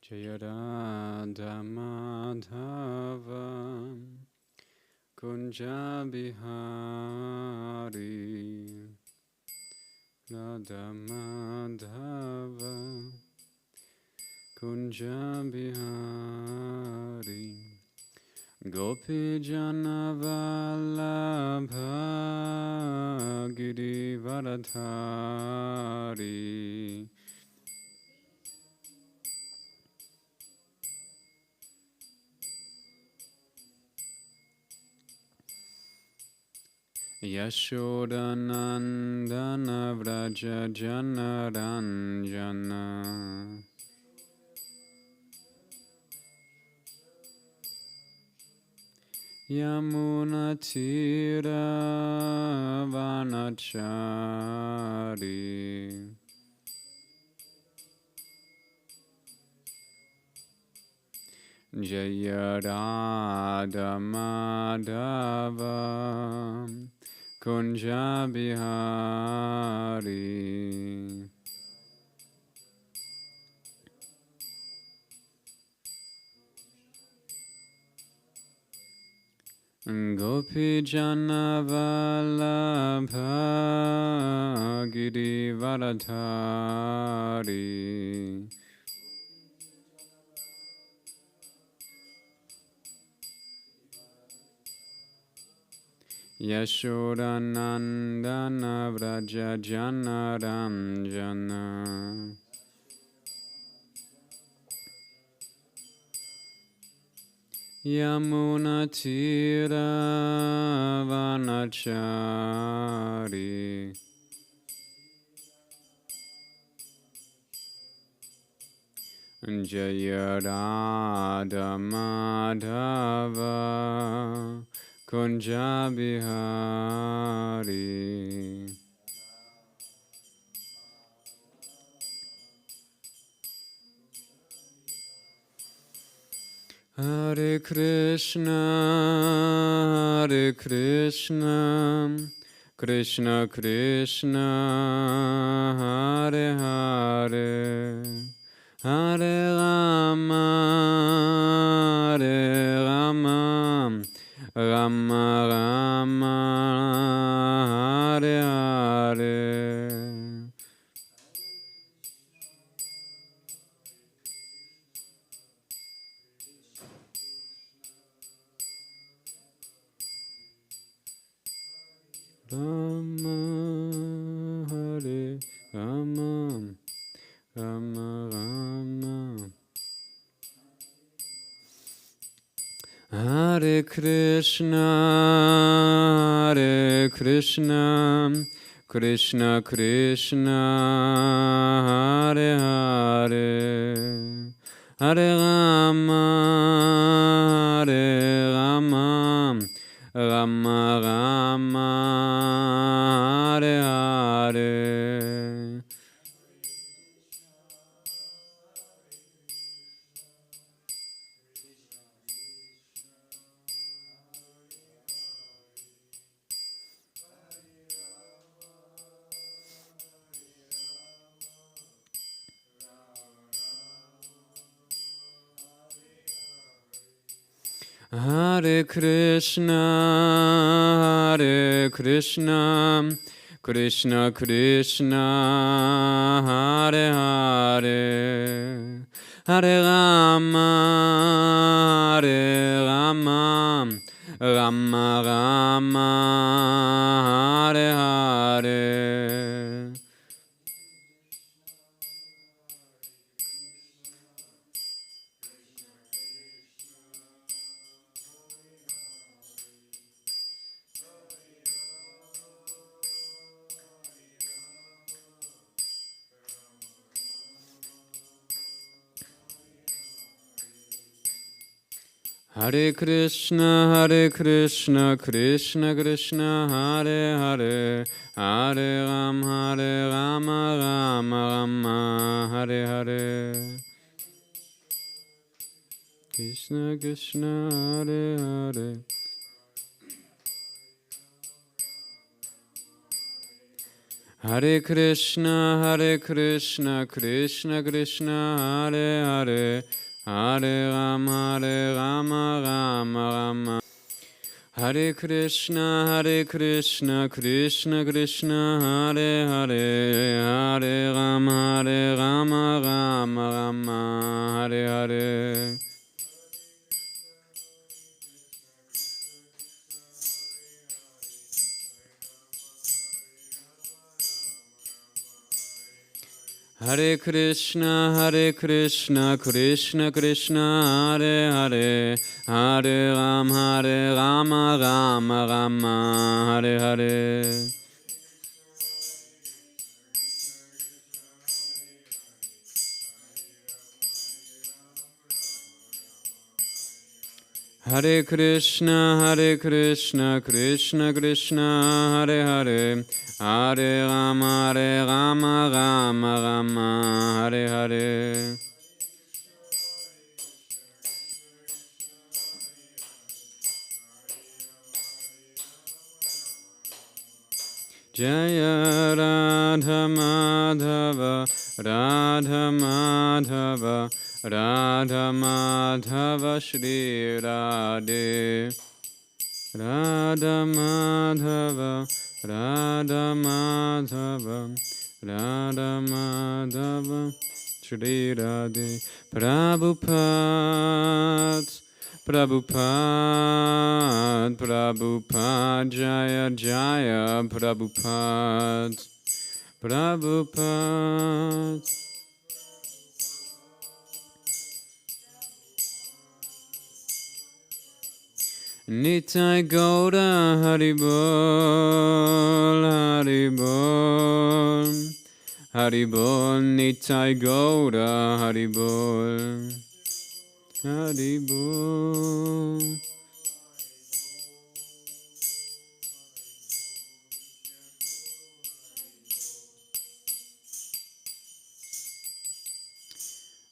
Jaya Radha Madhava Kunja Bihari Radha Madhava Kunja Bihari Gopi Jana Vallabha Giri Varadhari Yashodanandana Vraja Jana Ranjana Yamuna Tira Vanachari Jaya Radha Madhava Kunja Bihari Gopi Jana Vallabha Giri Varadhari Yashodanandana Vraja Jana Ranjana Yamuna Tira Vanachari Jaya Radha Madhava Kunja Bihari Hare Krishna, Krishna Krishna, Hare Hare, Hare Rama, Rama Rama, Hare Hare. Rama Hare Rama, Rama Rama, Hare Krishna, Krishna Krishna, Hare Hare, Hare Rama, Rama Rama, Hare Hare. Hare Krishna, Krishna Krishna, Hare Hare, Hare Rama, Rama Rama, Hare Hare. Hare Krishna, Krishna Krishna, Hare Hare, Hare Rama, Rama Rama, Hare Hare. Krishna Krishna, Hare Hare. Hare Krishna, Krishna Krishna, Hare Hare, Hare Rama, Rama Rama. Hare Krishna, Krishna Krishna, Hare Hare, Hare Rama, Rama Rama, Hare Hare. Hare Krishna, Krishna Krishna, Hare Hare, Hare Rama, Rama, Hare Hare. Hare Krishna, Krishna Krishna, Hare Hare, Hare Rama, Rama, Hare Hare. Jaya Radha Madhava, Radha Madhava, Radha Madhava Shri Radhe. Radha Madhava, Radha Madhava, Radha Madhava Shri Radhe. Prabhupada, Prabhupada, Prabhupada, Jaya Jaya, Prabhupada, Prabhupada. Nitai Gauda Haribol, Haribol, Haribol, Nitai Gauda Haribol, Haribol.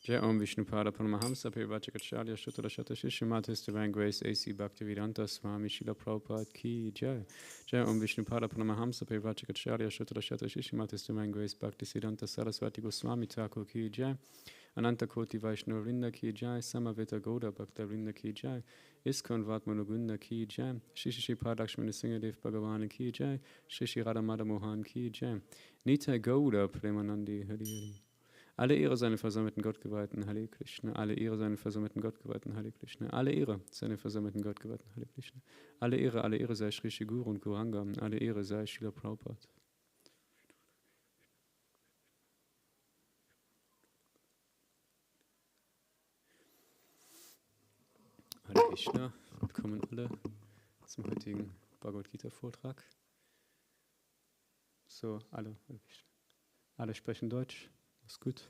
Jai Om Vishnu Pada Paramahamsa Parivrajacharya Shutra Shata Shishmat His Divine Grace A.C. Bhaktivedanta Swami Srila Prabhupada Ki Jai. Jai Om Vishnu Pada Paramahamsa Parivrajacharya Shutra Shata Shishmat His Divine Grace Bhaktivedanta Saraswati Goswami Thakur Ki Jai. Ananta Koti Vaishnava Vrinda Ki Jai. Samaveta Gauda Bhakta Vrinda Ki Jai. Iskon Vatmanugunda Ki Jai. Shri Shri Padakshmani Singadev Bhagavan Ki Jai. Shri Shri Radhamada Mohan Ki Jai. Nita Gauda Premanandi Hari Hari. Alle Ehre seine versammelten Gottgeweihten, Hare Krishna. Alle Ehre seine versammelten Gottgeweihten, Hare Krishna. Alle Ehre seine versammelten Gottgeweihten, Hare Krishna. Alle Ehre sei Shri Shri Guru und Guranga. Alle Ehre sei Srila Prabhupada. Hare Krishna. Willkommen alle zum heutigen Bhagavad-Gītā-Vortrag. So, alle sprechen Deutsch. Ist gut.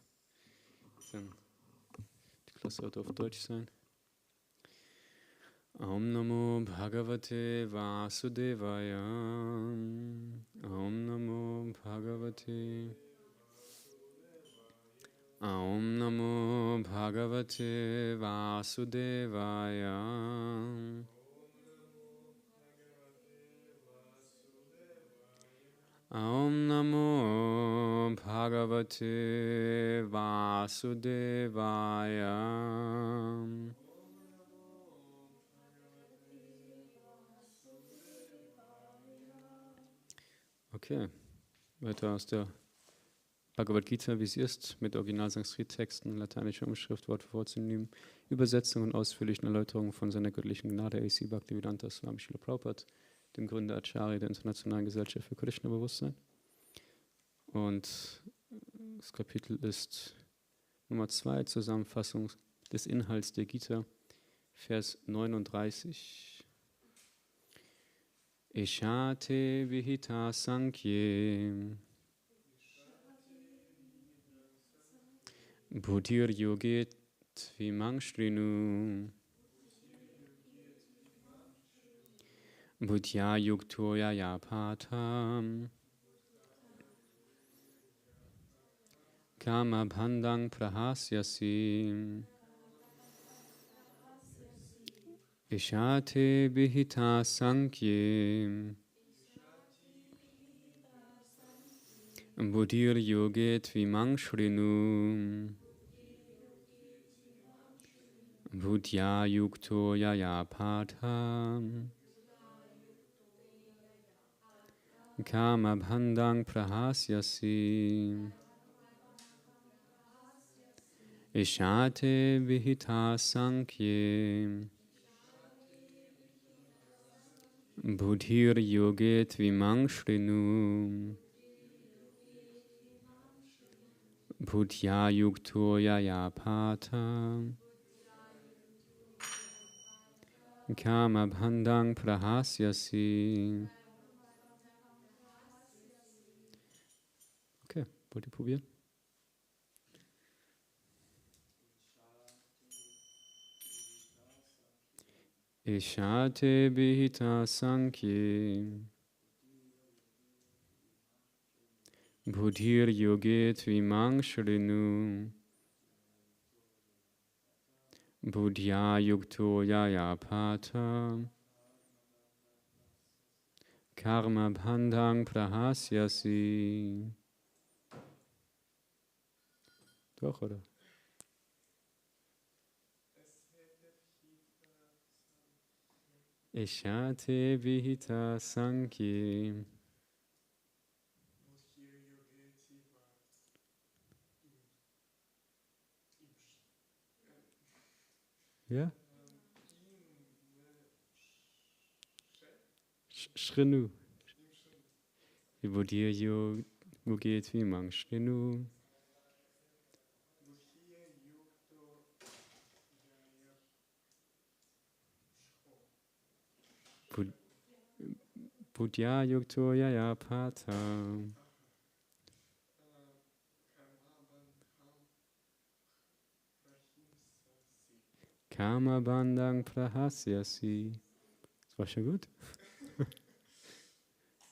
Dann die Klasse wird auf Deutsch sein. Om Namo Bhagavate Vasudevaya. Om Namo Bhagavate. Om Namo Bhagavate Vasudevaya. Om Namo Bhagavate Vasudevaya. Okay, weiter aus der Bhagavad Gita, wie sie ist, mit Original-Sanskrit-Texten, lateinischer Umschrift, Wort für Wort synonym, Übersetzung und ausführlichen Erläuterungen von seiner göttlichen Gnade A.C. Bhaktivedanta Swami Srila Prabhupada, dem Gründer Acharya der Internationalen Gesellschaft für Krishna-Bewusstsein. Und das Kapitel ist Nummer 2, Zusammenfassung des Inhalts der Gita, Vers 39. Eshate vihita sankhye buddhir yoget vimang shrinu buddhya yuktoya yapatam kama bhandang prahasyasi Ishate vihita sankhye Buddhir yoge tvimang shrinu. Buddhya yukto yaya patham. Kama bhandang prahasyasi. Ishate vihita sankhye. Buddhir yoge tvimang shrinu. Buddhya yukto yaya patham. Kama bhandang prahasyasi. Okay, wollt ihr probieren? Ishate vihita sankhye. Buddhir yoge tvimang shrinu. Buddhya yukto yaya patham. Karma bhandang prahasyasi. Doch, oder? Ishate vihita sankhye. Ja? Shrinu. Buddhir yoge tvimang shrinu. Buddhya yukto yaya patham. Kama bandang prahasyasi. Das war schon gut.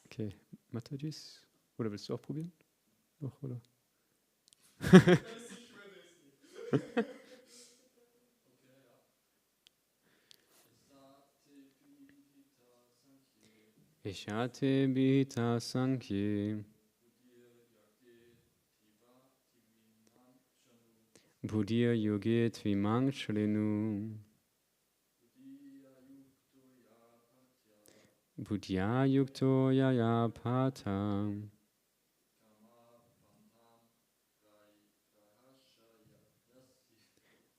Okay, Matajis. Oder willst du auch probieren? Noch, oder? Ishate vihita sankhye. Buddhir yoge tvimang shrinu. Buddhya yukto yaya patham.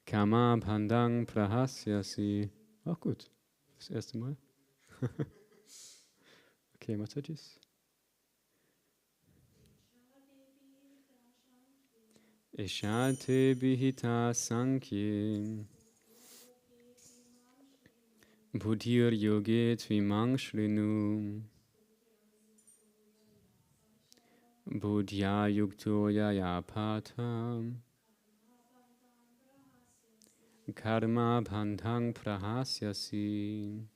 Kama bhandang prahasyasi. Auch gut. Das erste Mal. Okay, Matajis. Ishate vihita sankhye. Buddhir yoge tvimang shrinu. Buddhya yukto yaya patham. Karma bhandang prahasyasi.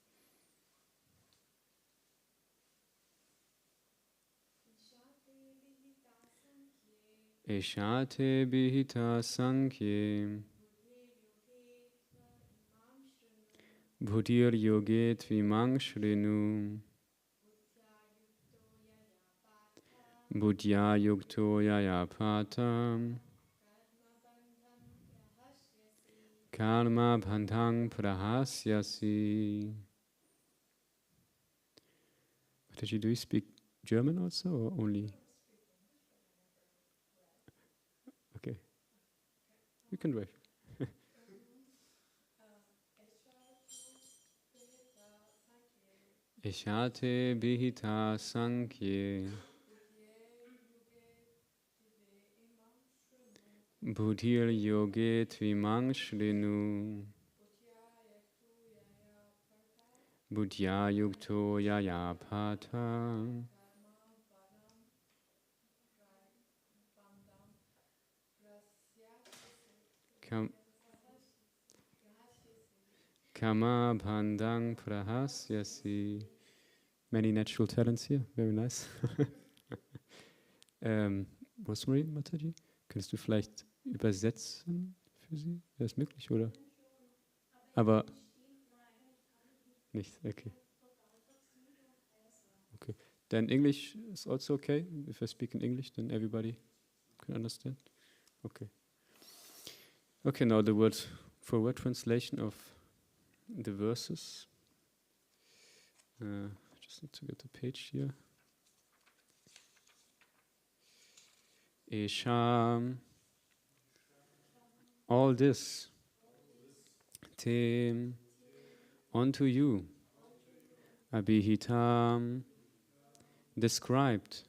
Ishate vihita sankhye. Buddhir yoge tvimang shrinu. Buddhya yukto yaya patham. Karma bhandang prahasyasi. Mataji, do you speak German also or only? Okay. You can drive. Ishate vihita sankhye. Buddhir yoge tvimang shrinu. Buddhya yukto yaya patham. Kama bhandang prahasyasi. Many natural talents here, very nice. Rosemary, Mataji, könntest du vielleicht übersetzen für sie? Wäre das möglich, oder? Aber nicht, okay. Okay. Then English is also okay. If I speak in English, then everybody can understand. Okay. Okay, now the word translation of the verses. Just need to get the page here. Esham. All this. Tem. Unto you. Abhihitam. Described.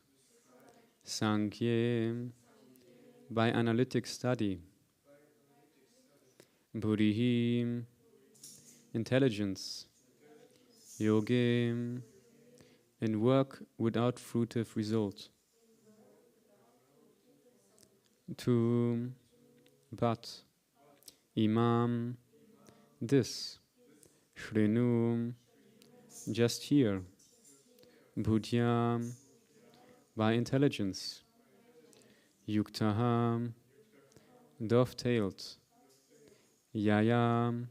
Sankhye. By analytic study. Buddhi. Intelligence. Yoga. And work without fruitive result. To. But. Imam. This. Shrenu. Just here. Buddhyam. By intelligence. Yuktaham. Dovetailed. Yayam.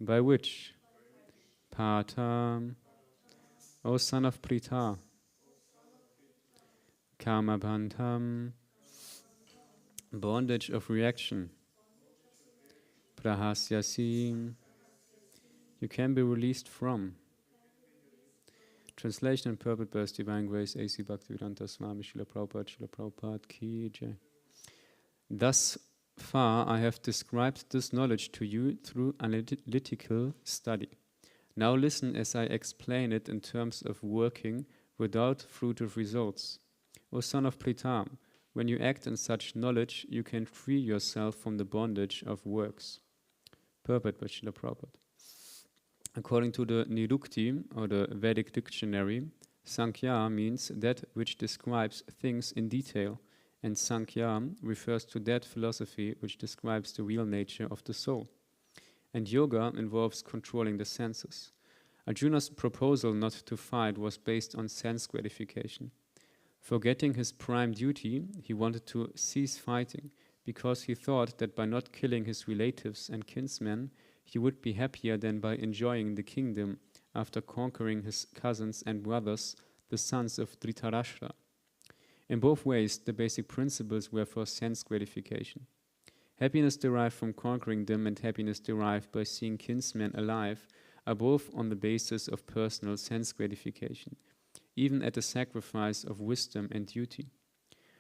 By which. Patam. O son of Prita. Kamabandham. Bondage of reaction. Prahasyasi. You can be released from. Translation and purport by His Divine Grace A.C. Bhaktivedanta Swami Srila Prabhupada Ki Jai. Thus far I have described this knowledge to you through analytical study. Now listen as I explain it in terms of working without fruitive results. O son of Pritam, when you act in such knowledge, you can free yourself from the bondage of works. Purport by Srila Prabhupada. According to the Nirukti, or the Vedic dictionary, Sankhya means that which describes things in detail, and Sankhya refers to that philosophy which describes the real nature of the soul. And yoga involves controlling the senses. Arjuna's proposal not to fight was based on sense gratification. Forgetting his prime duty, he wanted to cease fighting, because he thought that by not killing his relatives and kinsmen, he would be happier than by enjoying the kingdom after conquering his cousins and brothers, the sons of Dhritarashtra. In both ways, the basic principles were for sense gratification. Happiness derived from conquering them and happiness derived by seeing kinsmen alive are both on the basis of personal sense gratification, even at the sacrifice of wisdom and duty.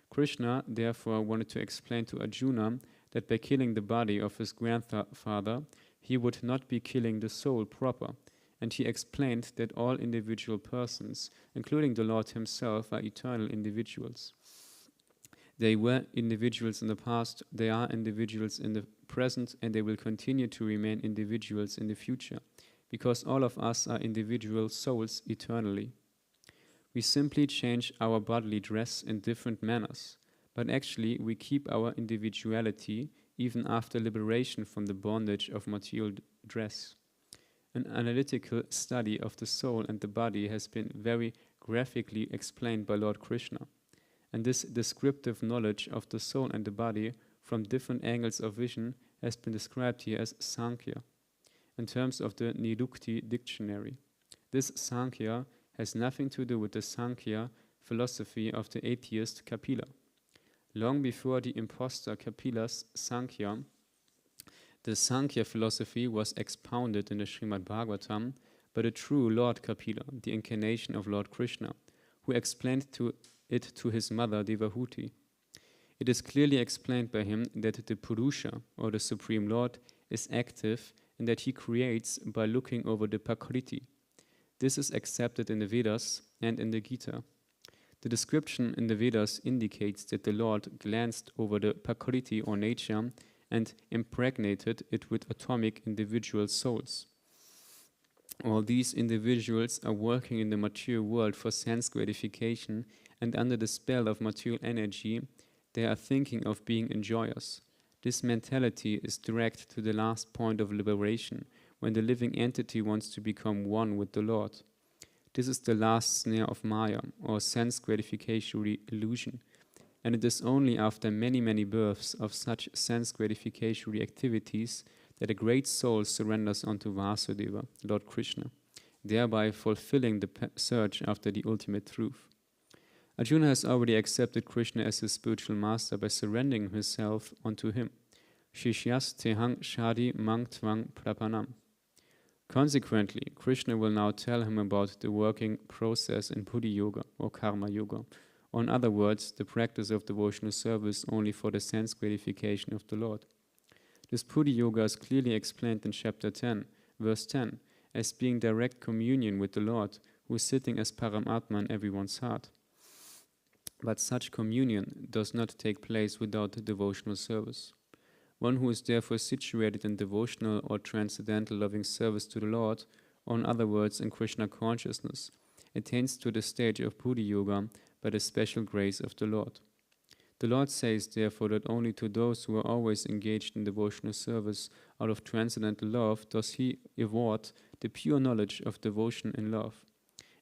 Krishna therefore wanted to explain to Arjuna that by killing the body of his grandfather, he would not be killing the soul proper, and he explained that all individual persons, including the Lord himself, are eternal individuals. They were individuals in the past, they are individuals in the present, and they will continue to remain individuals in the future, because all of us are individual souls eternally. We simply change our bodily dress in different manners, but actually we keep our individuality even after liberation from the bondage of material dress. An analytical study of the soul and the body has been very graphically explained by Lord Krishna, and this descriptive knowledge of the soul and the body from different angles of vision has been described here as Sankhya, in terms of the Nirukti dictionary. This Sankhya has nothing to do with the Sankhya philosophy of the atheist Kapila. Long before the impostor Kapila's Sankhya, the Sankhya philosophy was expounded in the Srimad-Bhagavatam by the true Lord Kapila, the incarnation of Lord Krishna, who explained it to his mother Devahuti. It is clearly explained by him that the Purusha, or the Supreme Lord, is active and that he creates by looking over the Prakriti. This is accepted in the Vedas and in the Gita. The description in the Vedas indicates that the Lord glanced over the Prakriti or nature and impregnated it with atomic individual souls. All these individuals are working in the material world for sense gratification, and under the spell of material energy, they are thinking of being enjoyers. This mentality is direct to the last point of liberation, when the living entity wants to become one with the Lord. This is the last snare of Maya, or sense gratification illusion, and it is only after many, many births of such sense gratification activities that a great soul surrenders onto Vasudeva, Lord Krishna. thereby fulfilling the search after the ultimate truth. Arjuna has already accepted Krishna as his spiritual master by surrendering himself unto him. Shishyas tehang shadi mang tvang prapanam. Consequently, Krishna will now tell him about the working process in Buddhi Yoga or Karma Yoga, or in other words, the practice of devotional service only for the sense gratification of the Lord. This Buddhi Yoga is clearly explained in chapter 10, verse 10, as being direct communion with the Lord, who is sitting as Paramatma in everyone's heart. But such communion does not take place without devotional service. One who is therefore situated in devotional or transcendental loving service to the Lord, or in other words, in Krishna consciousness, attains to the stage of Buddhi Yoga by the special grace of the Lord. The Lord says, therefore, that only to those who are always engaged in devotional service out of transcendental love does He award the pure knowledge of devotion and love.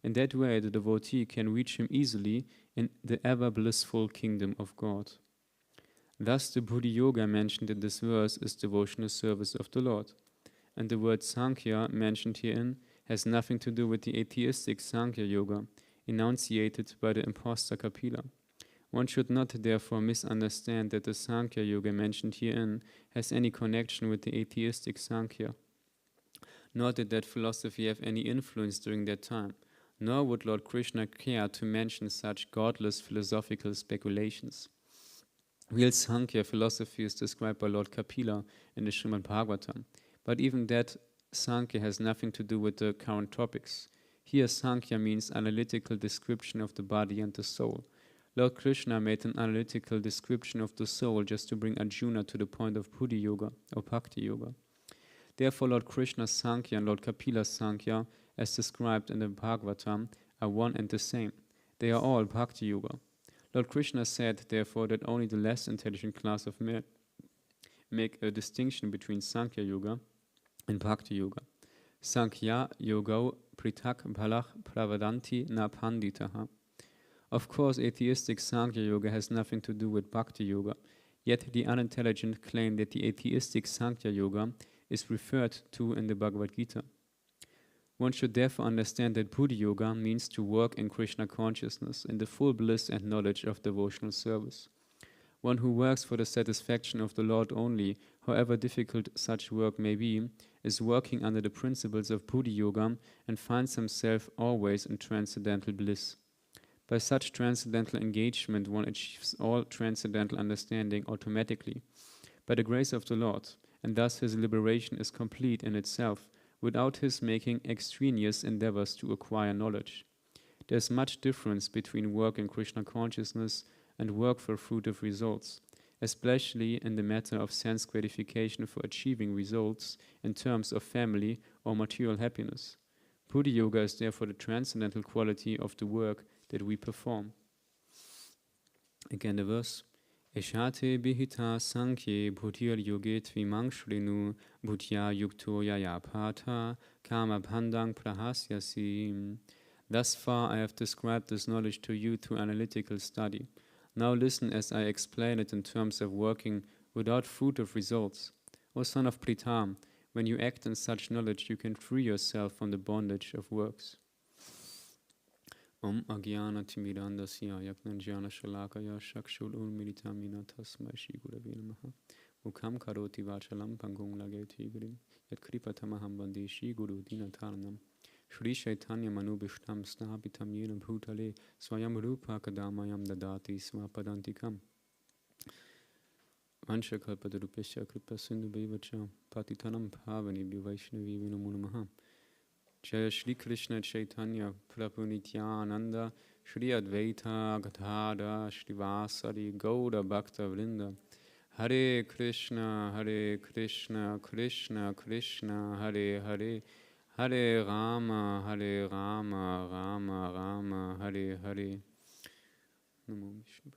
In that way, the devotee can reach Him easily in the ever-blissful kingdom of God. Thus, the Buddhi Yoga mentioned in this verse is devotional service of the Lord. And the word Sankhya mentioned herein has nothing to do with the atheistic Sankhya Yoga, enunciated by the impostor Kapila. One should not therefore misunderstand that the Sankhya Yoga mentioned herein has any connection with the atheistic Sankhya. Nor did that philosophy have any influence during that time, nor would Lord Krishna care to mention such godless philosophical speculations. Real Sankhya philosophy is described by Lord Kapila in the Srimad-Bhagavatam, but even that Sankhya has nothing to do with the current topics. Here Sankhya means analytical description of the body and the soul. Lord Krishna made an analytical description of the soul just to bring Arjuna to the point of Buddhi Yoga or Bhakti Yoga. Therefore Lord Krishna's Sankhya and Lord Kapila's Sankhya, as described in the Bhagavatam, are one and the same. They are all Bhakti Yoga. Lord Krishna said, therefore, that only the less intelligent class of men make a distinction between Sankhya Yoga and Bhakti Yoga. Sankhya Yoga pritak bhalach pravadanti na panditaha. Of course, atheistic Sankhya Yoga has nothing to do with Bhakti Yoga, yet the unintelligent claim that the atheistic Sankhya Yoga is referred to in the Bhagavad Gita. One should therefore understand that Buddhi Yoga means to work in Krishna consciousness in the full bliss and knowledge of devotional service. One who works for the satisfaction of the Lord only, however difficult such work may be, is working under the principles of Buddhi Yoga and finds himself always in transcendental bliss. By such transcendental engagement, one achieves all transcendental understanding automatically, by the grace of the Lord, and thus his liberation is complete in itself, without his making extraneous endeavors to acquire knowledge. There is much difference between work in Krishna consciousness and work for fruitive results, especially in the matter of sense gratification for achieving results in terms of family or material happiness. Buddhi Yoga is therefore the transcendental quality of the work that we perform. Again the verse. Eshate bihita sankhye bhutir yoge tvimang shrinu bhutya yukto yayapata kama bhandang prahasyasi. Thus far I have described this knowledge to you through analytical study. Now listen as I explain it in terms of working without fruit of results. O son of Pritam, when you act in such knowledge, you can free yourself from the bondage of works. Om Agyana Timirandasya Yaknanjana Shalakaya Shakshul Ulmiritamina Tasmai Shri Gurave Namaha Mukham Karoti Vachalam Pangong Lageti Gurim Yat Kripatamaham Bande Shri Guru Dinataranam Shri Chaitanya Manu Bishtam Snabitam Yenam Bhutale Swayam Rupa Kadamayam Dadati Swapadantikam Vansha Kalpadarupesha Kripa Sindhu Bevacha Patitanam Bhavani Bhivaishnavi Vinamuna Jaya Shri Krishna Chaitanya Prabhu Nityananda Shri Advaita Gadadhara Shri Vasari Gauda Bhakta Vrinda Hare Krishna Krishna Krishna Hare Hare Hare Rama Rama Rama Hare Hare Namo Vishnu.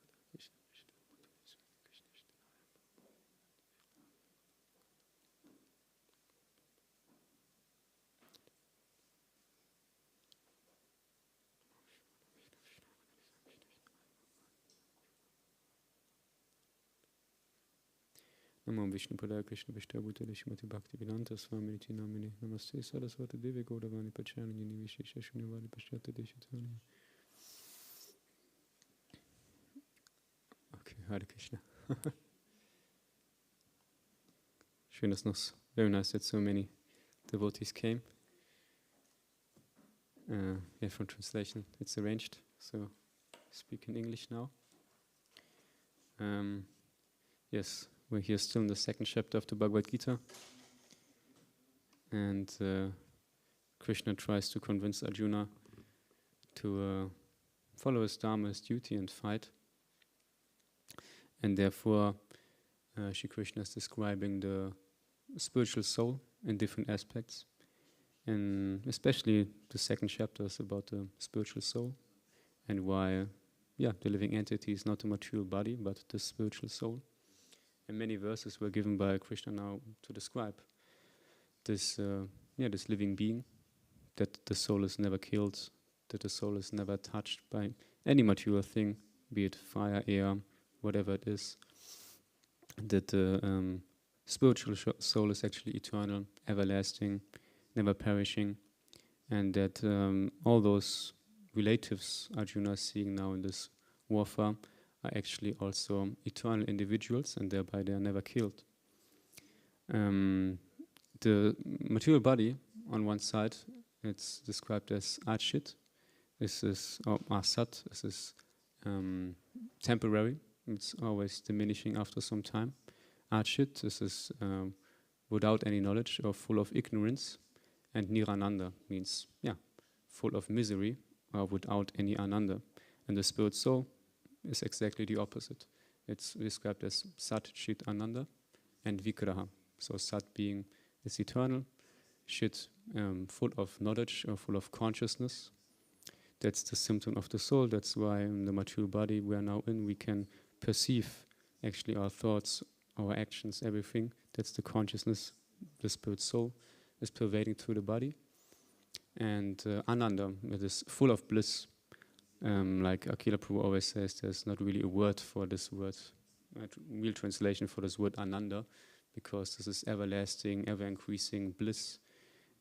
Namo Vishnu Padaya Krishna Vishtabhutale Shrimati Bhaktivedanta Swami Niti Namine Namaste Saraswati Devi Gaudavani Pachanini Nivishesha Shunyavadi Pashyate Deshatani. Okay, Hare Krishna. Schön, dass noch very nice that so many devotees came. Yeah, from translation, it's arranged, so speak in English now. Yes, we're here still in the second chapter of the Bhagavad Gita, and Krishna tries to convince Arjuna to follow his dharma, his duty, and fight. And therefore, Shri Krishna is describing the spiritual soul in different aspects. And especially the second chapter is about the spiritual soul and why, the living entity is not a material body, but the spiritual soul. And many verses were given by Krishna now to describe this, this living being, that the soul is never killed, that the soul is never touched by any material thing, be it fire, air, whatever it is, that the spiritual soul is actually eternal, everlasting, never perishing, and that all those relatives Arjuna is seeing now in this warfare are actually also eternal individuals, and thereby they are never killed. The material body, on one side, it's described as Achit. This is Asat. This is temporary. It's always diminishing after some time. Achit, this is without any knowledge or full of ignorance. And Nirananda means, full of misery or without any ananda. And the spirit soul is exactly the opposite. It's described as Sat, Chit, Ananda, and Vigraha. So Sat being is eternal, Chit full of knowledge or full of consciousness. That's the symptom of the soul. That's why in the material body we are now in, we can perceive actually our thoughts, our actions, everything. That's the consciousness, the spirit soul is pervading through the body. And Ananda, it is full of bliss. Like Akila Prabhu always says, there's not really a word for this word, real translation for this word Ananda, because this is everlasting, ever-increasing bliss.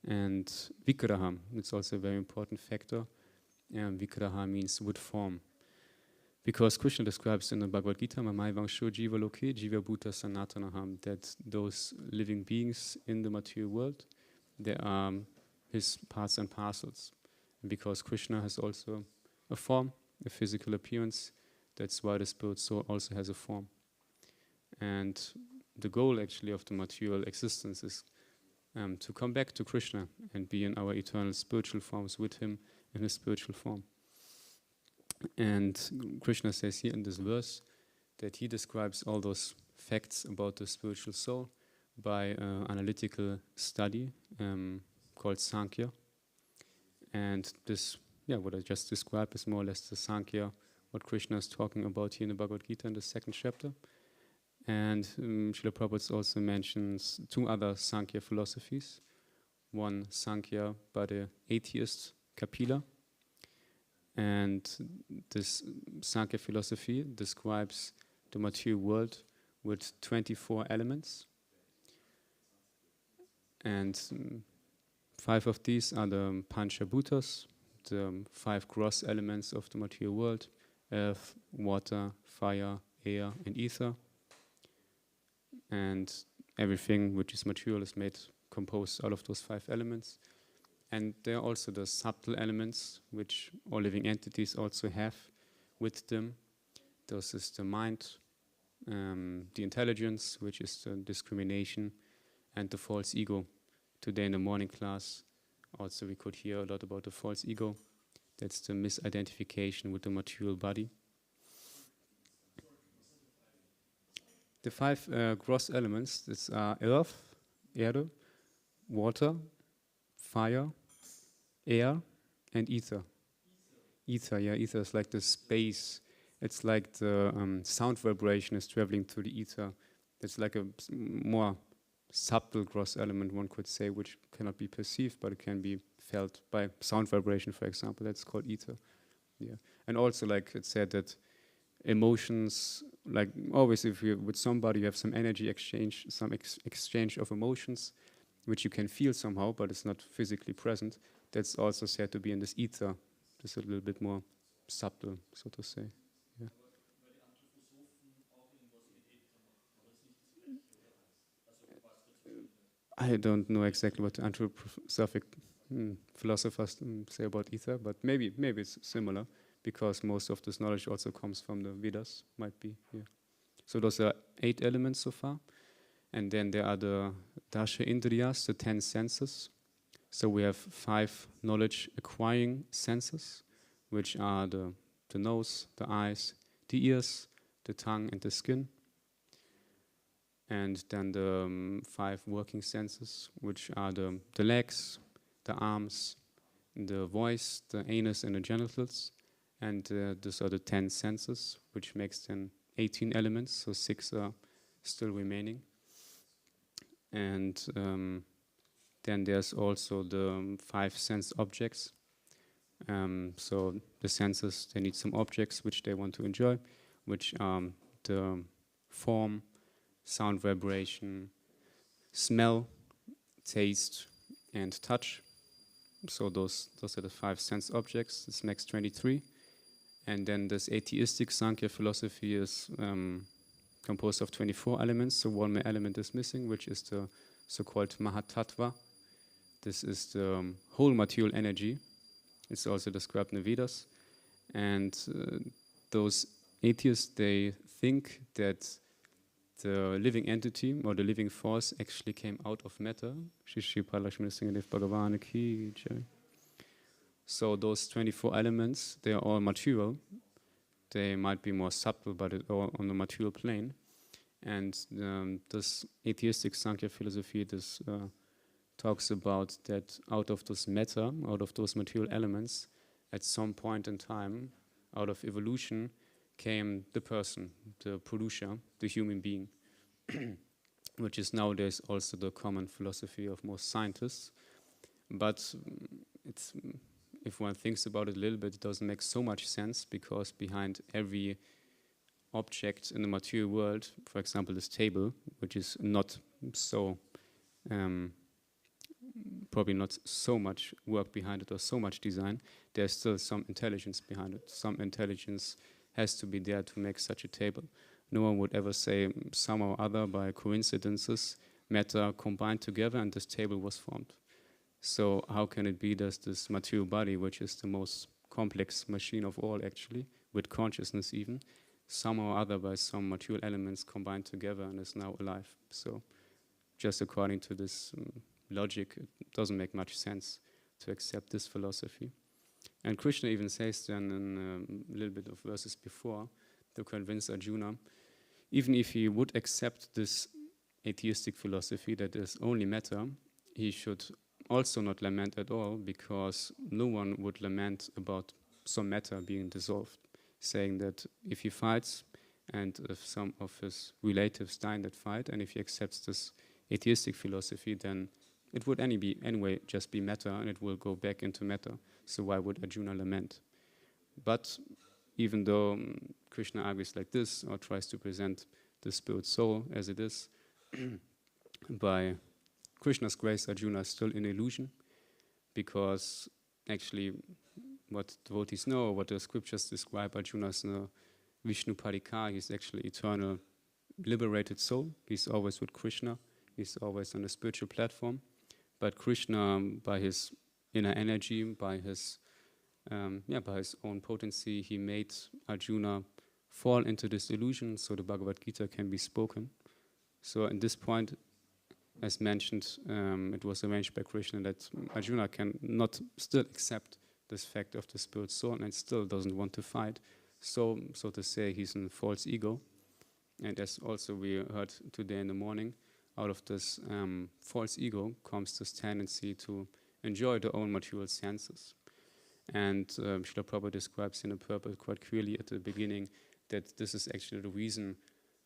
And Vigraha, it's also a very important factor. Vigraha means with form. Because Krishna describes in the Bhagavad-gītā, Mamai Vangsho Jiva Loke Jiva Bhuta Sanatanaham, that those living beings in the material world, they are his parts and parcels. And because Krishna has also a form, a physical appearance, that's why the spirit soul also has a form. And the goal actually of the material existence is to come back to Krishna and be in our eternal spiritual forms with him in his spiritual form. And Krishna says here in this verse that he describes all those facts about the spiritual soul by analytical study called Sankhya. And this, what I just described is more or less the Sankhya, what Krishna is talking about here in the Bhagavad-gītā in the second chapter. And Srila Prabhupada also mentions two other Sankhya philosophies. One Sankhya by the atheist Kapila. And this Sankhya philosophy describes the material world with 24 elements. And 5 of these are the Panchabhutas, the 5 gross elements of the material world: earth, water, fire, air, and ether. And everything which is material is composed out of those 5 elements. And there are also the subtle elements which all living entities also have with them. This is the mind, the intelligence, which is the discrimination, and the false ego. Today in the morning class, also we could hear a lot about the false ego. That's the misidentification with the material body. The 5 gross elements, these are earth, Erde, water, fire, air, and ether. Ether is like the space. It's like the sound vibration is traveling through the ether. It's like a more subtle gross element, one could say, which cannot be perceived, but it can be felt by sound vibration, for example. That's called ether. Yeah. And also, like it said, that emotions, like always if you're with somebody, you have some energy exchange, some exchange of emotions, which you can feel somehow, but it's not physically present. That's also said to be in this ether, just a little bit more subtle, so to say. Yeah. I don't know exactly what the anthroposophic philosophers say about ether, but maybe it's similar, because most of this knowledge also comes from the Vedas, might be. Yeah. So those are 8 elements so far. And then there are the Dasha Indriyas, the 10 senses. So we have 5 knowledge acquiring senses, which are the nose, the eyes, the ears, the tongue, and the skin. And then the 5 working senses, which are the legs, the arms, the voice, the anus, and the genitals. And these are the 10 senses, which makes then 18 elements, so 6 are still remaining. And then there's also the 5 sense objects. So the senses, they need some objects which they want to enjoy, which are the form, sound, vibration, smell, taste, and touch. So those are the 5 sense objects. This makes 23. And then this atheistic Sankhya philosophy is composed of 24 elements. So one element is missing, which is the so-called Mahatattva. This is the whole material energy. It's also described in the Vedas. And those atheists, they think that the living entity or the living force actually came out of matter. So those 24 elements, they are all material. They might be more subtle, but it's all on the material plane. And this atheistic Sankhya philosophy, this talks about that out of this matter, out of those material elements, at some point in time, out of evolution, came the person, the Purusha, the human being, which is nowadays also the common philosophy of most scientists. But it's, if one thinks about it a little bit, it doesn't make so much sense, because behind every object in the material world, for example, this table, which is not so, probably not so much work behind it or so much design, there's still some intelligence behind it. Some intelligence has to be there to make such a table. No one would ever say somehow or other by coincidences matter combined together and this table was formed. So how can it be that this material body, which is the most complex machine of all actually, with consciousness even, somehow or other by some material elements combined together and is now alive? So just according to this logic, it doesn't make much sense to accept this philosophy. And Krishna even says then in a little bit of verses before to convince Arjuna, even if he would accept this atheistic philosophy that is only matter, he should also not lament at all, because no one would lament about some matter being dissolved, saying that if he fights and if some of his relatives die in that fight, and if he accepts this atheistic philosophy, then it would anyway just be matter and it will go back into matter. So why would Arjuna lament? But even though Krishna argues like this or tries to present the spirit soul as it is, by Krishna's grace, Arjuna is still in illusion, because actually what devotees know, what the scriptures describe Arjuna as a Vishnu Parika, he's actually eternal, liberated soul. He's always with Krishna. He's always on a spiritual platform. But Krishna, by his inner energy, by his own potency, he made Arjuna fall into this illusion, so the Bhagavad-gītā can be spoken. So at this point, as mentioned, it was arranged by Krishna that Arjuna can not still accept this fact of the spirit soul and still doesn't want to fight. So to say, he's in false ego. And as also we heard today in the morning, out of this false ego comes this tendency to enjoy the own material senses. And Srila Prabhupada describes in the purport quite clearly at the beginning that this is actually the reason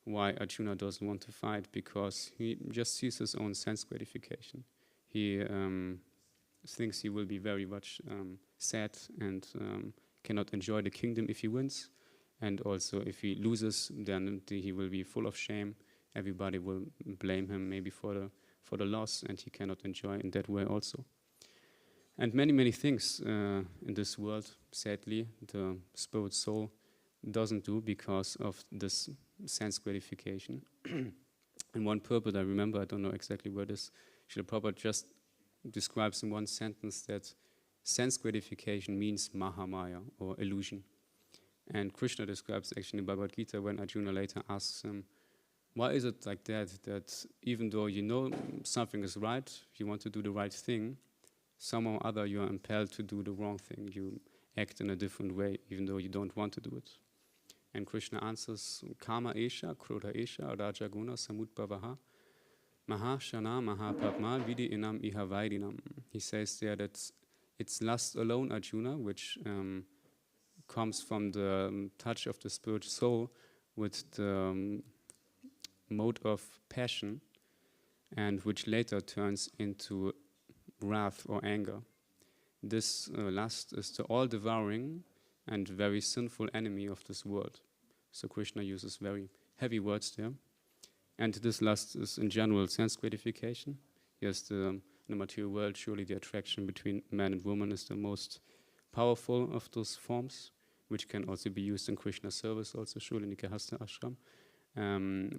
why Arjuna doesn't want to fight, because he just sees his own sense gratification. He thinks he will be very much sad and cannot enjoy the kingdom if he wins. And also if he loses, then he will be full of shame. Everybody will blame him maybe for the loss, and he cannot enjoy in that way also. And many, many things in this world, sadly, the spirit soul doesn't do because of this sense gratification. And one purport I remember, I don't know exactly where this, Srila Prabhupada just describes in one sentence that sense gratification means Mahamaya, or illusion. And Krishna describes actually in Bhagavad Gita when Arjuna later asks him, why is it like that even though you know something is right, you want to do the right thing, somehow or other you are impelled to do the wrong thing. You act in a different way, even though you don't want to do it. And Krishna answers, Kama Esha, Krodha Esha, Rajaguna, Samudbhavaha, Mahashana, Mahapadma, Vidi Inam Iha Vaidinam. He says there that it's lust alone, Arjuna, which comes from the touch of the spiritual soul with the mode of passion, and which later turns into wrath or anger. This lust is the all-devouring and very sinful enemy of this world. So Krishna uses very heavy words there. And this lust is in general sense gratification. Yes, in the material world, surely the attraction between man and woman is the most powerful of those forms, which can also be used in Krishna's service, also surely in the Gehasta Ashram.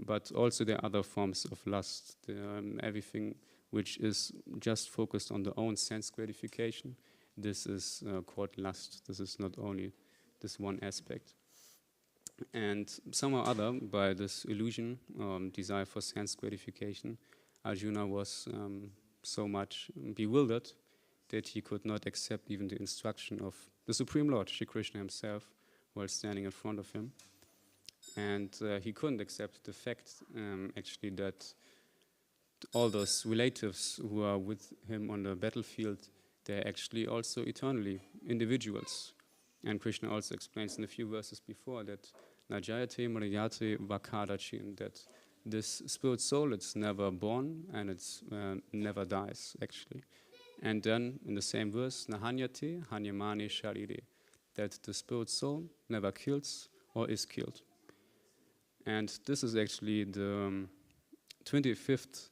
But also there are other forms of lust, everything which is just focused on the own sense gratification. This is called lust. This is not only this one aspect. And somehow or other, by this illusion, desire for sense gratification, Arjuna was so much bewildered that he could not accept even the instruction of the Supreme Lord, Shri Krishna himself, while standing in front of him. And he couldn't accept the fact, actually, that all those relatives who are with him on the battlefield, they're actually also eternally individuals. And Krishna also explains in a few verses before that Najayate Mariyate Vakadachin, that this spirit soul, it's never born and it's never dies, actually. And then in the same verse, Nahanyate Hanyamane Sharire, that the spirit soul never kills or is killed. And this is actually the 25th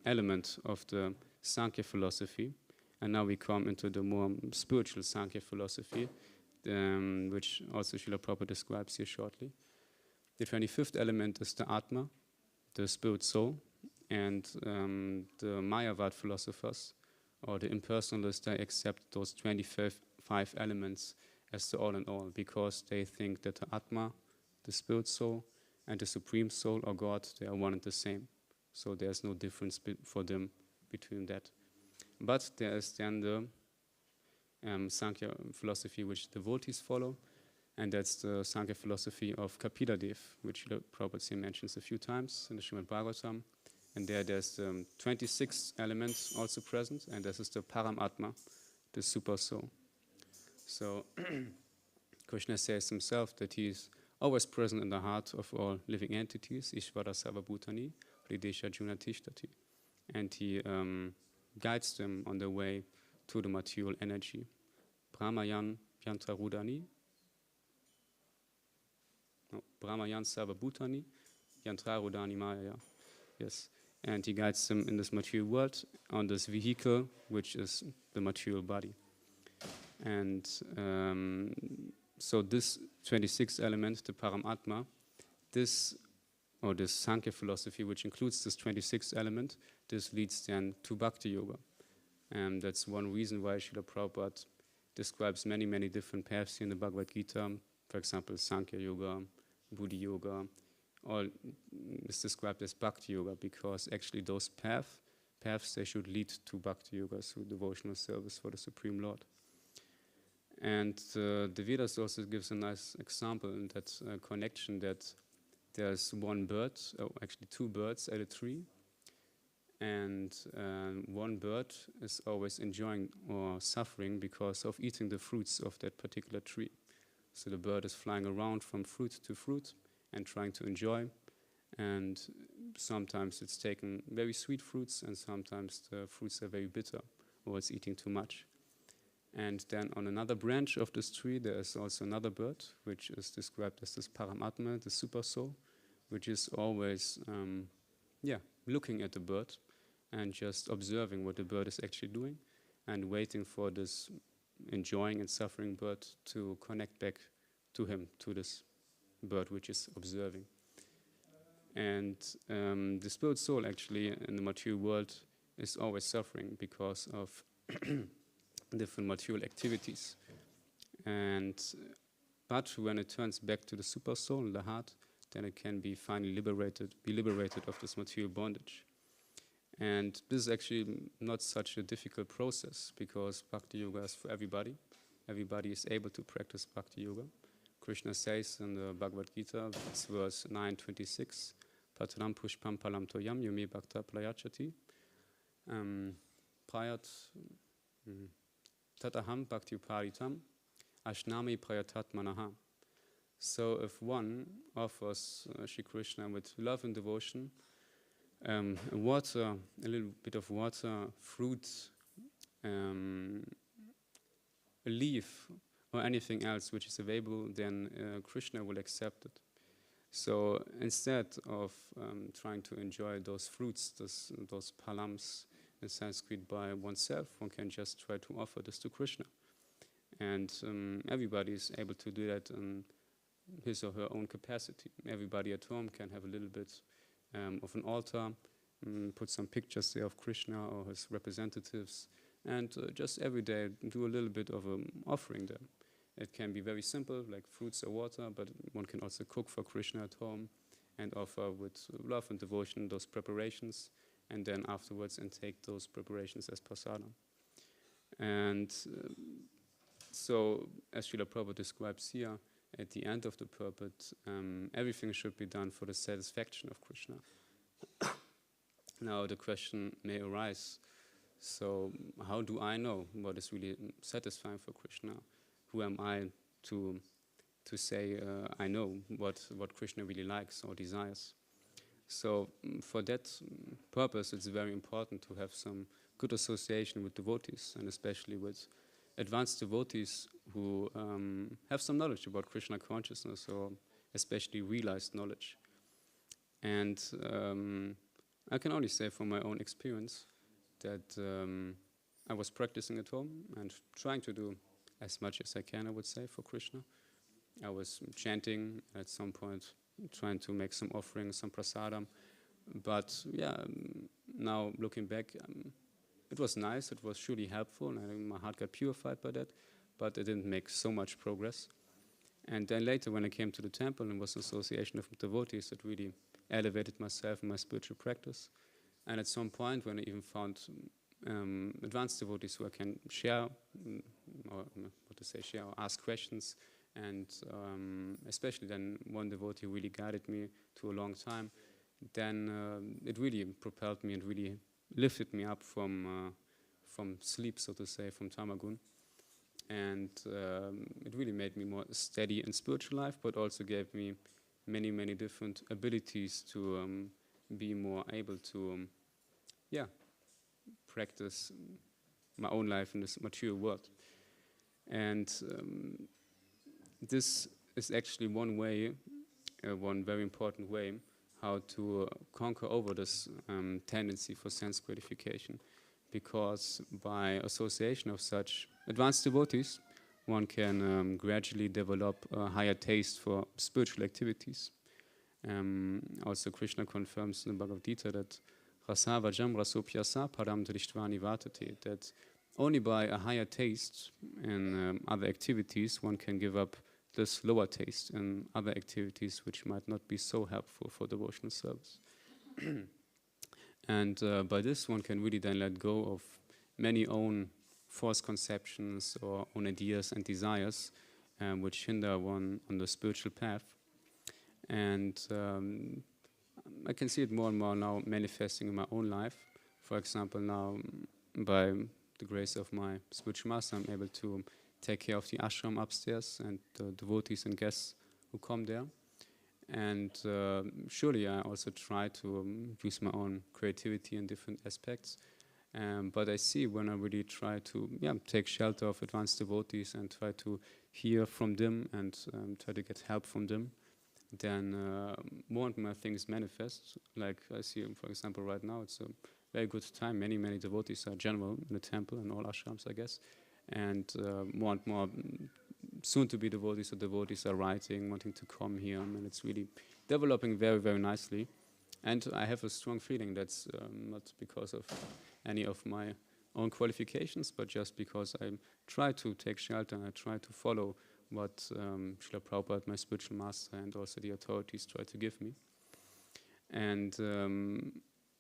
element of the Sankhya philosophy. And now we come into the more spiritual Sankhya philosophy, which also Srila Prabhupada describes here shortly. The 25th element is the Atma, the spirit soul, and the Mayavad philosophers, or the impersonalists, they accept those 25 elements as the all in all, because they think that the Atma, the spirit soul, and the Supreme Soul or God, they are one and the same. So there's no difference for them between that. But there is then the Sankhya philosophy which devotees follow, and that's the Sankhya philosophy of Kapiladev, which the Prabhupada mentions a few times in the Srimad-Bhagavatam. And there's 26 elements also present, and this is the Paramatma, the super soul. So Krishna says himself that he is always present in the heart of all living entities, Ishvara Sarvabhutani, Hridesha Junatishtati. And he guides them on the way to the material energy. Brahmayan Yantrarudani, Brahmayan Sarvabhutani, Yantrarudani Maya. Yes. And he guides them in this material world on this vehicle, which is the material body. And so this 26th element, the Paramatma, this Sankhya philosophy, which includes this 26th element, this leads then to Bhakti Yoga. And that's one reason why Srila Prabhupada describes many, many different paths here in the Bhagavad Gita. For example, Sankhya Yoga, Buddhi Yoga, all is described as Bhakti Yoga, because actually those paths, they should lead to Bhakti Yoga, so devotional service for the Supreme Lord. And the Vedas also gives a nice example in that connection, that there's one bird, actually two birds at a tree, and one bird is always enjoying or suffering because of eating the fruits of that particular tree. So the bird is flying around from fruit to fruit and trying to enjoy, and sometimes it's taking very sweet fruits, and sometimes the fruits are very bitter, or it's eating too much. And then on another branch of this tree, there is also another bird, which is described as this Paramatma, the super soul, which is always, looking at the bird and just observing what the bird is actually doing and waiting for this enjoying and suffering bird to connect back to him, to this bird which is observing. And the spirit soul actually in the material world is always suffering because of different material activities. But when it turns back to the super soul in the heart, then it can be finally liberated of this material bondage. And this is actually not such a difficult process because Bhakti Yoga is for everybody. Everybody is able to practice Bhakti Yoga. Krishna says in the Bhagavad Gita, it's verse 9:26, Patram pushpam palam toyam yume bhakta prayachati. Prayat tataham bhakti uparitam ashnami prayatat manaha. So if one offers Shri Krishna with love and devotion, water, a little bit of water, fruit, a leaf, or anything else which is available, then Krishna will accept it. So instead of trying to enjoy those fruits, those palams in Sanskrit by oneself, one can just try to offer this to Krishna. And everybody is able to do that in his or her own capacity. Everybody at home can have a little bit of an altar, put some pictures there of Krishna or his representatives, and just every day do a little bit of an offering there. It can be very simple, like fruits or water, but one can also cook for Krishna at home and offer with love and devotion those preparations, and then afterwards take those preparations as prasadam. And so, as Srila Prabhupada describes here, at the end of the purport, everything should be done for the satisfaction of Krishna. Now the question may arise, so how do I know what is really satisfying for Krishna? Who am I to say I know what Krishna really likes or desires? So for that purpose, it's very important to have some good association with devotees, and especially with advanced devotees who have some knowledge about Krishna consciousness, or especially realized knowledge. And I can only say from my own experience that I was practicing at home and trying to do as much as I can, I would say, for Krishna. I was chanting at some point, trying to make some offerings, some prasadam. But now looking back, it was nice, it was surely helpful, and my heart got purified by that, but it didn't make so much progress. And then later, when I came to the temple and was in association with devotees, it really elevated myself in my spiritual practice. And at some point, when I even found advanced devotees who I can share, or ask questions, and especially then one devotee really guided me to a long time, then it really propelled me and really lifted me up from sleep, so to say, from tamagun. And it really made me more steady in spiritual life, but also gave me many, many different abilities to be more able to, practice my own life in this material world. And this is actually one way, one very important way, how to conquer over this tendency for sense gratification. Because by association of such advanced devotees, one can gradually develop a higher taste for spiritual activities. Also, Krishna confirms in the Bhagavad Gita that rasa vajam rasopyasa param drishtvani vartate, that only by a higher taste in other activities, one can give up this lower taste in other activities which might not be so helpful for devotional service. And by this, one can really then let go of many own false conceptions or own ideas and desires which hinder one on the spiritual path. And I can see it more and more now manifesting in my own life. For example, now by the grace of my spiritual master, I'm able to take care of the ashram upstairs and the devotees and guests who come there. And surely I also try to use my own creativity in different aspects. But I see when I really try to take shelter of advanced devotees and try to hear from them and try to get help from them, then more and more things manifest. Like I see, for example, right now it's a very good time. Many devotees are general in the temple and all ashrams, I guess. And more and more soon-to-be devotees are writing, wanting to come here, and it's really developing very nicely. And I have a strong feeling that's not because of any of my own qualifications, but just because I try to take shelter and I try to follow what Srila Prabhupada, my spiritual master, and also the authorities try to give me. And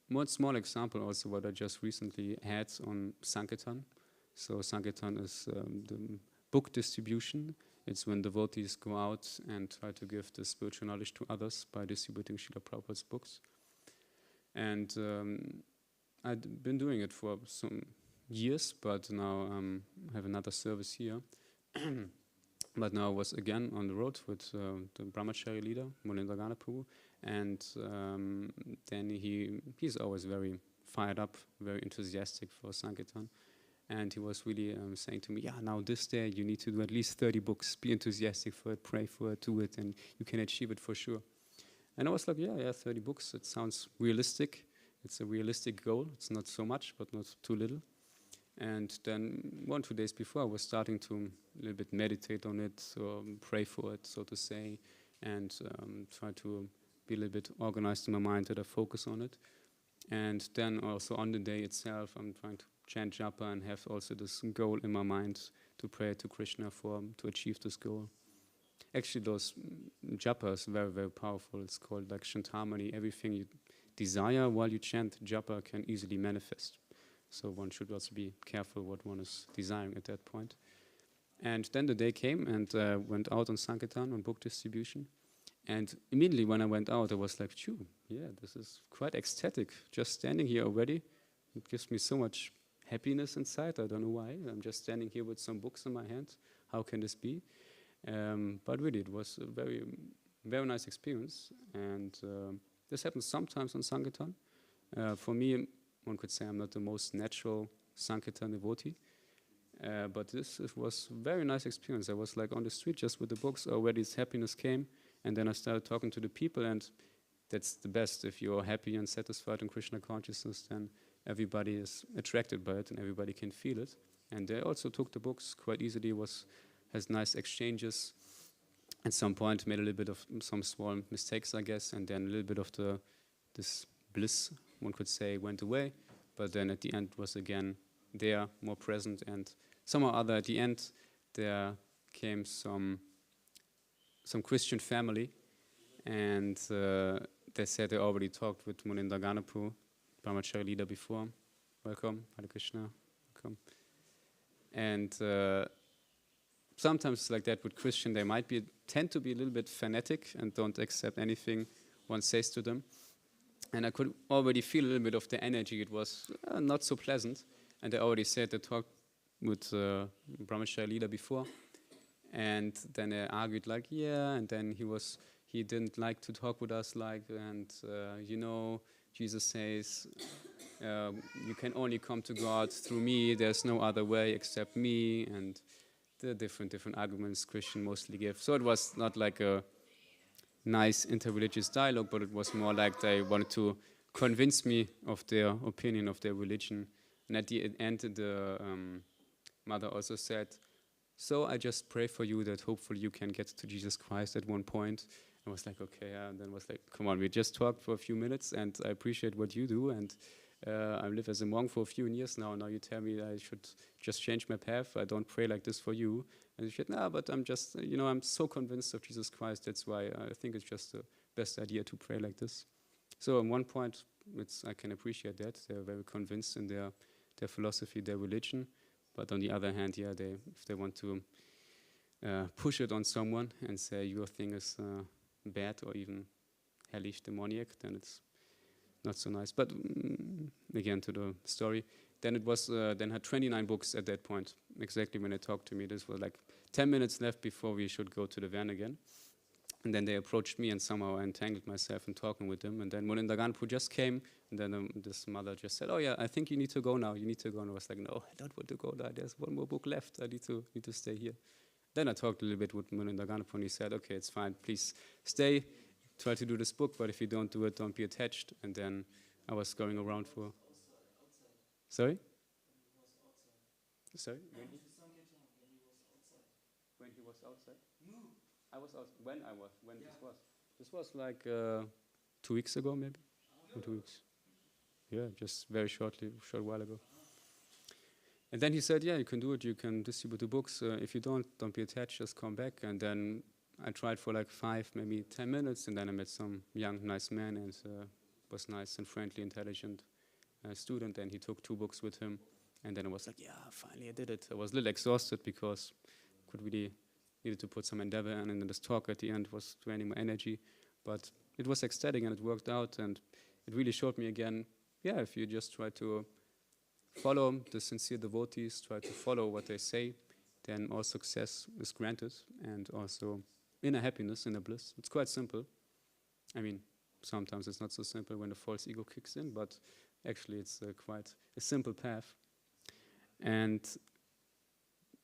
one small example also what I just recently had on Sankirtan. So Sankirtan is the book distribution. It's when devotees go out and try to give the spiritual knowledge to others by distributing Srila Prabhupada's books. And I'd been doing it for some years, but now I have another service here. But now I was again on the road with the brahmachari leader, Munindra Prabhu, and then he's always very fired up, very enthusiastic for Sankirtan. And he was really saying to me, yeah, now this day you need to do at least 30 books, be enthusiastic for it, pray for it, do it, and you can achieve it for sure. And I was like, yeah, 30 books, it sounds realistic. It's a realistic goal. It's not so much, but not too little. And then 1-2 days before, I was starting to a little bit meditate on it, or pray for it, so to say, and try to be a little bit organized in my mind that I focus on it. And then also on the day itself, I'm trying to chant japa and have also this goal in my mind to pray to Krishna to achieve this goal. Actually, those japa is very powerful. It's called like Shantamani. Everything you desire while you chant japa can easily manifest. So one should also be careful what one is desiring at that point. And then the day came and went out on Sankirtan, on book distribution. And immediately when I went out, I was like, phew, yeah, this is quite ecstatic. Just standing here already, it gives me so much happiness inside. I don't know why. I'm just standing here with some books in my hand. How can this be? But really, it was a very nice experience. And this happens sometimes on Sankirtan. For me, one could say I'm not the most natural Sankirtan devotee. But this was a very nice experience. I was like on the street just with the books. Already this happiness came. And then I started talking to the people. And that's the best. If you're happy and satisfied in Krishna consciousness, then everybody is attracted by it and everybody can feel it. And they also took the books quite easily, has nice exchanges. At some point made a little bit of some small mistakes, I guess, and then a little bit of this bliss, one could say, went away. But then at the end was again there, more present, and somehow or other at the end there came some Christian family, and they said they already talked with Munindra Prabhu, brahmachari leader, before. Welcome, Hare Krishna, welcome. And sometimes like that with Christian, they might tend to be a little bit fanatic and don't accept anything one says to them. And I could already feel a little bit of the energy. It was not so pleasant. And they already said they talked with brahmachari leader before. And then they argued like, yeah, and then he didn't like to talk with us and Jesus says, you can only come to God through me, there's no other way except me, and the different arguments Christian mostly give. So it was not like a nice interreligious dialogue, but it was more like they wanted to convince me of their opinion, of their religion. And at the end, the mother also said, so I just pray for you that hopefully you can get to Jesus Christ at one point. I was like, okay, and then was like, come on, we just talked for a few minutes, and I appreciate what you do, and I live as a monk for a few years now. Now you tell me I should just change my path. I don't pray like this for you. And she said, no, but I'm just, I'm so convinced of Jesus Christ. That's why I think it's just the best idea to pray like this. So at one point, I can appreciate that. They're very convinced in their philosophy, their religion. But on the other hand, if they want to push it on someone and say your thing is bad or even hellish, demoniac, then it's not so nice. But again, to the story, then it was then had 29 books at that point, exactly when they talked to me. This was like 10 minutes left before we should go to the van again. And then they approached me, and somehow I entangled myself in talking with them. And then when Ganpu just came, and then this mother just said, "Oh yeah, I think you need to go now. You need to go." And I was like, "No, I don't want to go now. There's one more book left. I need to stay here." Then I talked a little bit with Muninda Ganpu, and he said, "Okay, it's fine. Please stay. Try to do this book, but if you don't do it, don't be attached." And then I was going around for. Sorry? Sorry? When he was outside? No. I was out. When this was? This was like 2 weeks ago, maybe? Or 2 weeks. Yeah, just very short while ago. And then he said, "Yeah, you can do it. You can distribute the books. If you don't be attached. Just come back." And then I tried for like 5, maybe 10 minutes, and then I met some young, nice man, and was nice and friendly, intelligent student. And he took 2 books with him, and then I was like, "Yeah, finally I did it." I was a little exhausted because needed to put some endeavor in, and then this talk at the end was draining my energy, but it was ecstatic and it worked out, and it really showed me again, yeah, if you just try to follow the sincere devotees, try to follow what they say, then all success is granted, and also inner happiness, inner bliss. It's quite simple. I mean, sometimes it's not so simple when the false ego kicks in, but actually it's quite a simple path. And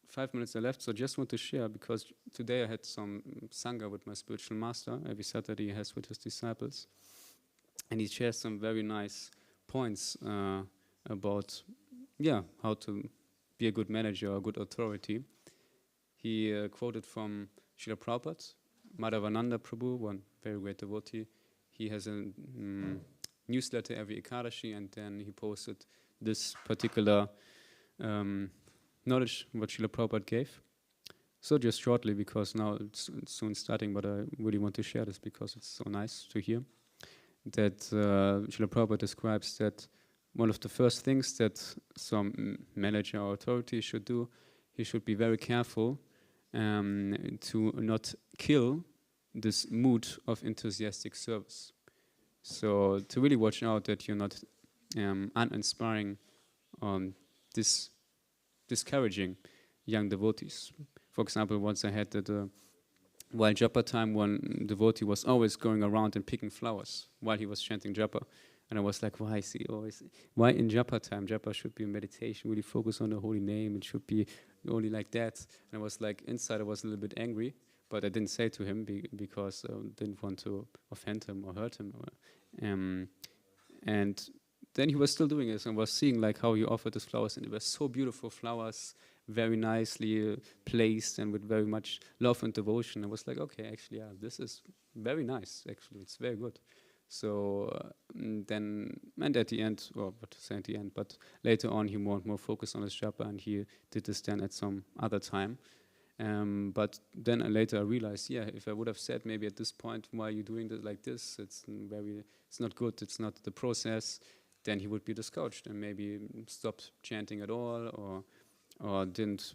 5 minutes are left, so I just want to share, because today I had some Sangha with my spiritual master. Every Saturday he has with his disciples. And he shares some very nice points about, how to be a good manager or a good authority. He quoted from Srila Prabhupada, Madhavananda Prabhu, one very great devotee. He has a newsletter every Ekadashi, and then he posted this particular knowledge what Srila Prabhupada gave. So just shortly, because now it's soon starting, but I really want to share this because it's so nice to hear, that Srila Prabhupada describes that one of the first things that some manager or authority should do, he should be very careful to not kill this mood of enthusiastic service. So to really watch out that you're not uninspiring, discouraging young devotees. For example, once I had that while japa time, one devotee was always going around and picking flowers while he was chanting japa. And I was like, why is he always, why in japa time? Japa should be a meditation, really focus on the holy name. It should be only like that. And I was like, inside I was a little bit angry, but I didn't say to him because I didn't want to offend him or hurt him. And then he was still doing this and was seeing like how he offered his flowers, and it was so beautiful flowers, very nicely placed and with very much love and devotion. I was like, okay, actually, yeah, this is very nice. Actually, it's very good. So then, and at the end, or what to say at the end, but later on, he more and more focused on his japa, and he did this then at some other time. But then later I realized, yeah, if I would have said maybe at this point, why are you doing this like this? It's not good. It's not the process. Then he would be discouraged and maybe stopped chanting at all, or wouldn't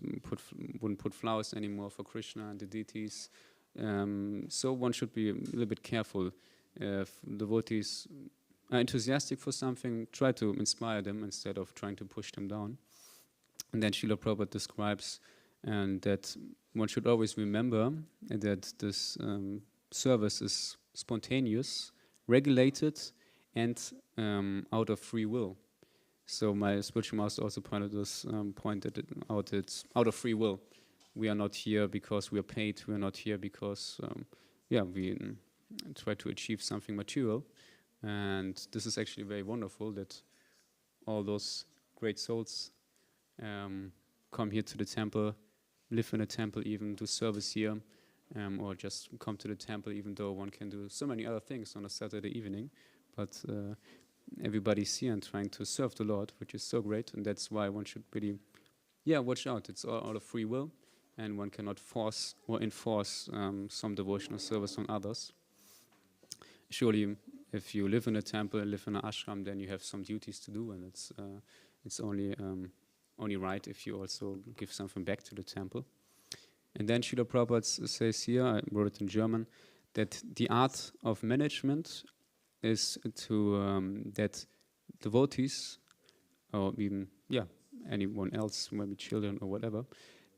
put flowers anymore for Krishna and the deities. So one should be a little bit careful. If devotees are enthusiastic for something, try to inspire them instead of trying to push them down. And then Srila Prabhupada describes that one should always remember that this service is spontaneous, regulated, and out of free will. So my spiritual master also pointed out it's out of free will. We are not here because we are paid. We are not here because we try to achieve something material. And this is actually very wonderful that all those great souls come here to the temple, live in a temple, even do service here, or just come to the temple, even though one can do so many other things on a Saturday evening. But everybody's here and trying to serve the Lord, which is so great, and that's why one should really, watch out. It's all out of free will, and one cannot force or enforce some devotional service on others. Surely, if you live in a temple, live in an ashram, then you have some duties to do, and it's only right if you also give something back to the temple. And then Srila Prabhupada says here, I wrote it in German, that the art of management is to that devotees, or even anyone else, maybe children or whatever,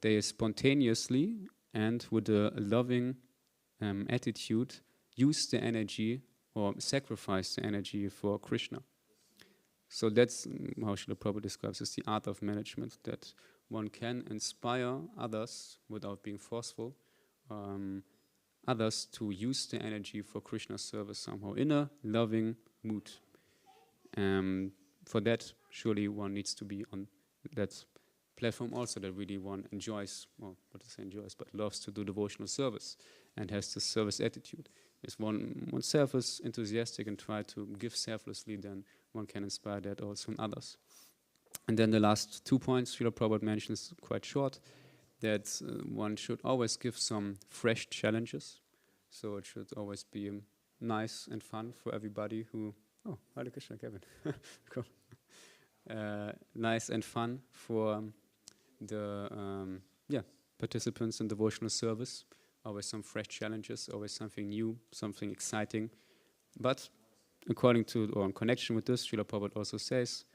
they spontaneously and with a loving attitude, use the energy or sacrifice the energy for Krishna. So that's how Srila Prabhupada describes as the art of management, that one can inspire others without being forceful, others to use the energy for Krishna's service somehow in a loving mood. For that, surely one needs to be on that platform also, that really one enjoys, well, not to say enjoys, but loves to do devotional service and has this service attitude. If oneself is enthusiastic and try to give selflessly, then one can inspire that also in others. And then the last 2 points Srila Prabhupada mentions, quite short, that one should always give some fresh challenges. So it should always be nice and fun for everybody who... Oh, Hare Krishna, Kevin. Cool. Nice and fun for the participants in devotional service. Always some fresh challenges, always something new, something exciting. But according to, or in connection with this, Srila Prabhupada also says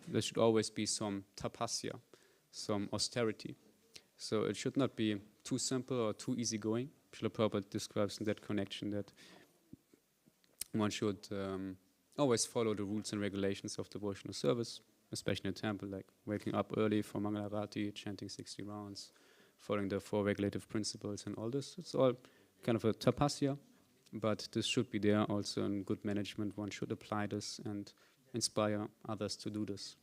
there should always be some tapasya, some austerity. So it should not be too simple or too easygoing. Srila Prabhupada describes in that connection that one should always follow the rules and regulations of devotional service, especially in a temple, like waking up early for Mangalarati, chanting 60 rounds, following the 4 regulative principles and all this. It's all kind of a tapasya, but this should be there also in good management. One should apply this and inspire others to do this.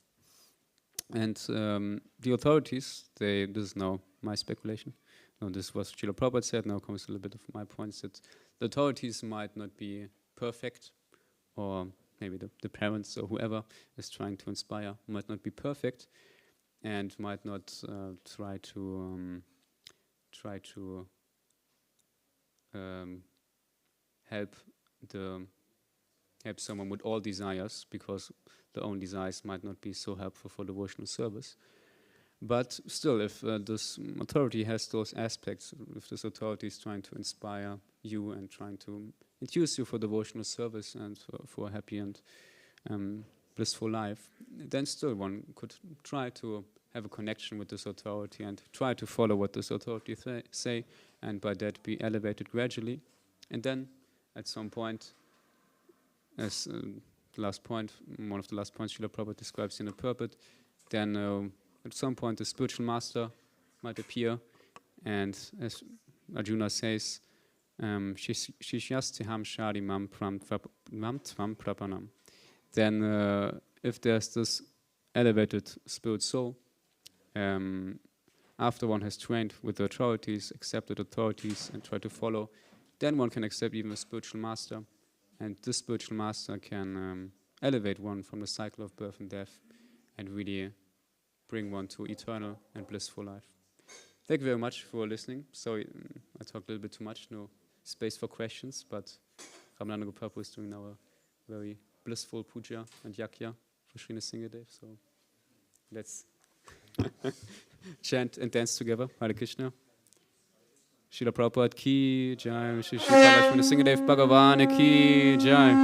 And the authorities, this is now my speculation. No, this was Srila Prabhupada said. Now comes a little bit of my points, that the authorities might not be perfect, or maybe the parents or whoever is trying to inspire might not be perfect, and might not try to help someone with all desires, because their own desires might not be so helpful for devotional service. But still, if this authority has those aspects, if this authority is trying to inspire you and trying to enthuse you for devotional service and for a happy and blissful life, then still one could try to have a connection with this authority and try to follow what this authority say, and by that be elevated gradually. And then at some point, as the last point, one of the last points Srila Prabhupada describes in the purport, then at some point the spiritual master might appear, and as Arjuna says, Shishyastiham shari mam tvam prapanam. Then if there's this elevated spirit soul, after one has trained with the authorities, accepted authorities, and tried to follow, then one can accept even a spiritual master. And this spiritual master can elevate one from the cycle of birth and death and really bring one to eternal and blissful life. Thank you very much for listening. Sorry, I talked a little bit too much, no space for questions, but Ramananda Gopala is doing now a very blissful puja and yakya for Sri Nrsingadev, so let's chant and dance together. Hare Krishna. Srila Prabhupada ki jai, Sri Sri Nrsingadev Bhagavan ki jai.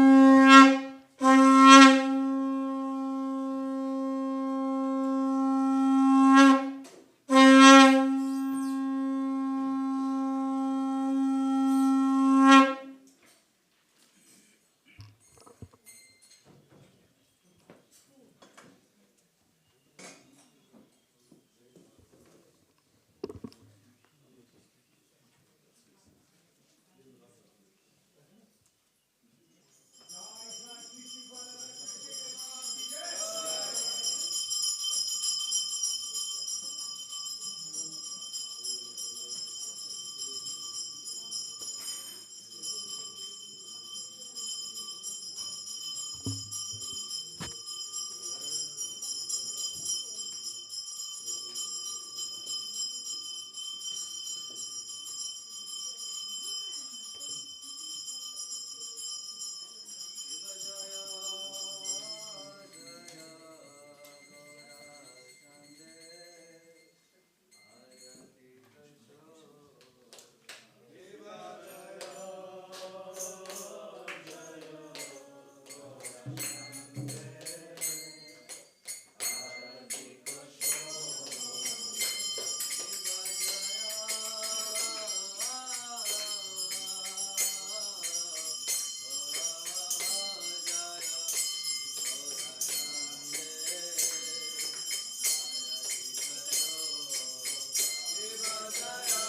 Jaya